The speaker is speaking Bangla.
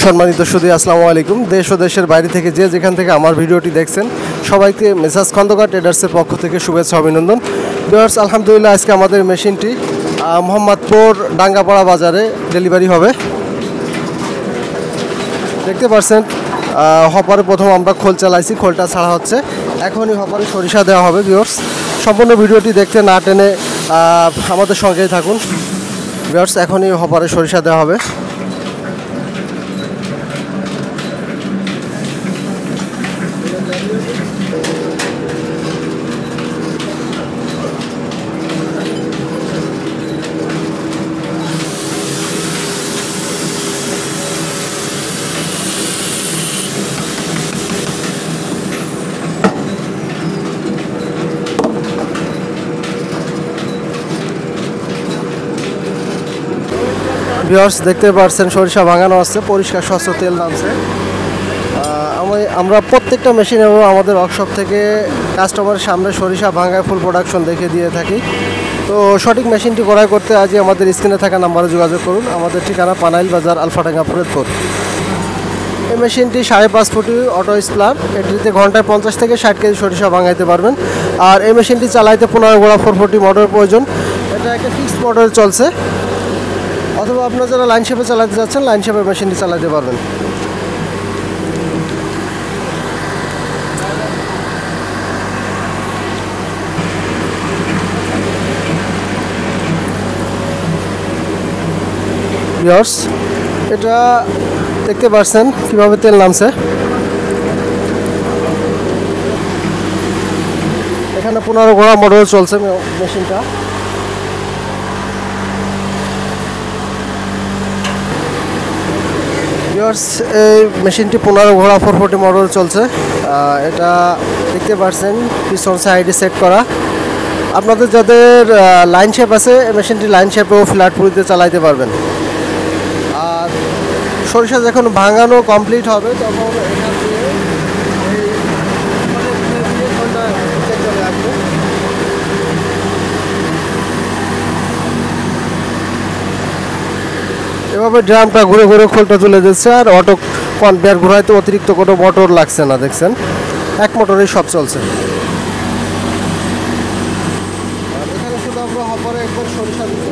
সম্মানিত সুধী, আসসালামু আলাইকুম। দেশ ও দেশের বাইরে থেকে যে যেখান থেকে আমার ভিডিওটি দেখছেন সবাইকে মেসাজ খন্দকার ট্রেডার্সের পক্ষ থেকে শুভেচ্ছা অভিনন্দন। ভিউয়ার্স, আলহামদুলিল্লাহ আজকে আমাদের মেশিনটি মোহাম্মদপুর ডাঙ্গাপাড়া বাজারে ডেলিভারি হবে। দেখতে পাচ্ছেন হপারে প্রথম আমরা খোল চালাইছি, খোলটা ছাড়া হচ্ছে, এখনই হপারে সরিষা দেওয়া হবে। ভিউয়ার্স, সম্পূর্ণ ভিডিওটি দেখতে না টেনে আমাদের সঙ্গেই থাকুন। ভিউয়ার্স, এখনই হপারে সরিষা দেওয়া হবে। ভিউয়ার্স, দেখতে পাচ্ছেন সরিষা ভাঙানো আছে, পরিষ্কার স্বচ্ছ তেল নামছে। আমরা প্রত্যেকটা মেশিন এবং আমাদের ওয়ার্কশপ থেকে কাস্টমারের সামনে সরিষা ভাঙায় ফুল প্রোডাকশন দেখে দিয়ে থাকি। তো সঠিক মেশিনটি ক্রয় করতে আজই আমাদের স্ক্রিনে থাকা নাম্বারে যোগাযোগ করুন। আমাদের ঠিকানা পানাইল বাজার, আলফাডাঙ্গা, ফরিদপুর। এই মেশিনটি 5.5 ফুটি অটো স্প্লার। এটিতে ঘন্টায় 50 থেকে 60 কেজি সরিষা ভাঙাইতে পারবেন। আর এই মেশিনটি চালাইতে 15 ঘোড়া 440 মোটর প্রয়োজন। এটা একটা ফিক্সড মোটর চলছে, অথবা আপনারা যারা লাইন শেপে চালাতে যাচ্ছেন লাইন শেপের মেশিনটি চালাতে পারবেন। ভিউয়ার্স, এটা দেখতে পাচ্ছেন কীভাবে তেল নামছে। এখানে 15 ঘোড়া মোটর চলছে মেশিনটা। ভিউয়ার্স, এই মেশিনটি 15 ঘোড়া 440 মোটর চলছে। এটা দেখতে পাচ্ছেন পিছন সাইডে সেট করা। আপনাদের যাদের লাইন শেপ আছে এই মেশিনটি লাইন শেপেও ফ্ল্যাট পুরিতে চালাইতে পারবেন। আর সরিষা যখন ভাঙানো কমপ্লিট হবে তখন এখান দিয়ে চলে আসবে। এভাবে ড্রামটা ঘুরে ঘুরে খোলটা তুলে দিচ্ছে। আর অটো কনভেয়ার ঘুরাইতে অতিরিক্ত কোনো মোটর লাগছে না, দেখছেন এক মোটরেই সব চলছে। আর এখানে শুধু আমরা হপারে একবার সরিষা দিচ্ছি।